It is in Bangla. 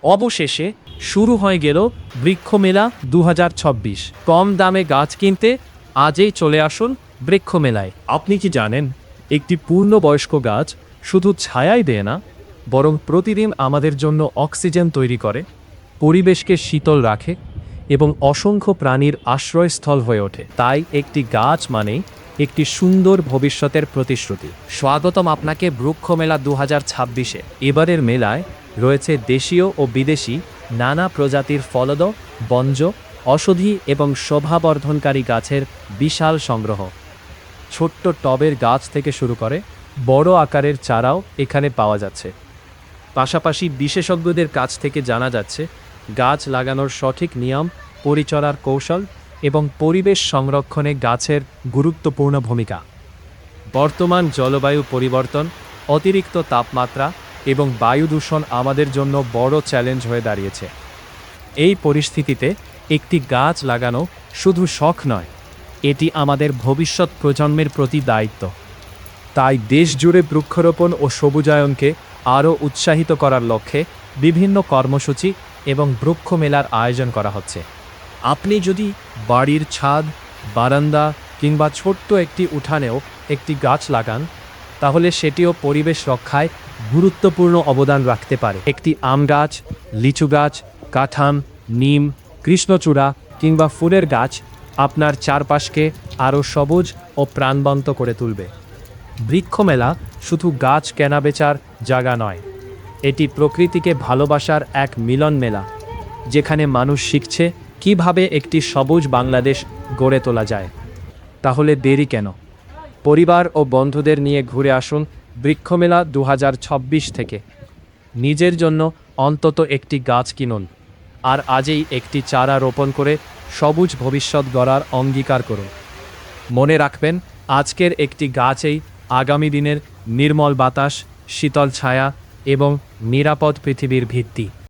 অবশেষে শুরু হয়ে গেল বৃক্ষমেলা ২০২৬। কম দামে গাছ কিনতে আজই চলে আসুন বৃক্ষমেলায়। আপনি কি জানেন, একটি পূর্ণবয়স্ক গাছ শুধু ছায়াই দেয় না, বরং প্রতিদিন আমাদের জন্য অক্সিজেন তৈরি করে, পরিবেশকে শীতল রাখে এবং অসংখ্য প্রাণীর আশ্রয়স্থল হয়ে ওঠে। তাই একটি গাছ মানে একটি সুন্দর ভবিষ্যতের প্রতিশ্রুতি। স্বাগতম আপনাকে বৃক্ষমেলা ২০২৬-এ। এবারের মেলায় রয়েছে দেশীয় ও বিদেশি নানা প্রজাতির ফলদ, বনজ, ঔষধি এবং শোভাবর্ধনকারী গাছের বিশাল সংগ্রহ। ছোট্ট টবের গাছ থেকে শুরু করে বড় আকারের চারাও এখানে পাওয়া যাচ্ছে। পাশাপাশি বিশেষজ্ঞদের কাছ থেকে জানা যাচ্ছে গাছ লাগানোর সঠিক নিয়ম, পরিচর্যার কৌশল এবং পরিবেশ সংরক্ষণে গাছের গুরুত্বপূর্ণ ভূমিকা। বর্তমান জলবায়ু পরিবর্তন, অতিরিক্ত তাপমাত্রা এবং বায়ু দূষণ আমাদের জন্য বড় চ্যালেঞ্জ হয়ে দাঁড়িয়েছে। এই পরিস্থিতিতে একটি গাছ লাগানো শুধু শখ নয়, এটি আমাদের ভবিষ্যৎ প্রজন্মের প্রতি দায়িত্ব। তাই দেশ জুড়ে বৃক্ষরোপণ ও সবুজায়নকে আরও উৎসাহিত করার লক্ষ্যে বিভিন্ন কর্মসূচি এবং বৃক্ষমেলার আয়োজন করা হচ্ছে। আপনি যদি বাড়ির ছাদ, বারান্দা কিংবা ছোট্ট একটি উঠানেও একটি গাছ লাগান, তাহলে সেটিও পরিবেশ রক্ষায় গুরুত্বপূর্ণ অবদান রাখতে পারে। একটি আম গাছ, লিচু গাছ, কাঁঠাল, নিম, কৃষ্ণচূড়া কিংবা ফুলের গাছ আপনার চারপাশকে আরও সবুজ ও প্রাণবন্ত করে তুলবে। বৃক্ষমেলা শুধু গাছ কেনাবেচার জায়গা নয়, এটি প্রকৃতিকে ভালোবাসার এক মিলন মেলা, যেখানে মানুষ শিখছে কিভাবে একটি সবুজ বাংলাদেশ গড়ে তোলা যায়। তাহলে দেরি কেন? পরিবার ও বন্ধুদের নিয়ে ঘুরে আসুন বৃক্ষমেলা ২০২৬ থেকে। নিজের জন্য অন্তত একটি গাছ কিনুন, আর আজই একটি চারা রোপণ করে সবুজ ভবিষ্যৎ গড়ার অঙ্গীকার করুন। মনে রাখবেন, আজকের একটি গাছই আগামী দিনের নির্মল বাতাস, শীতল ছায়া এবং নিরাপদ পৃথিবীর ভিত্তি।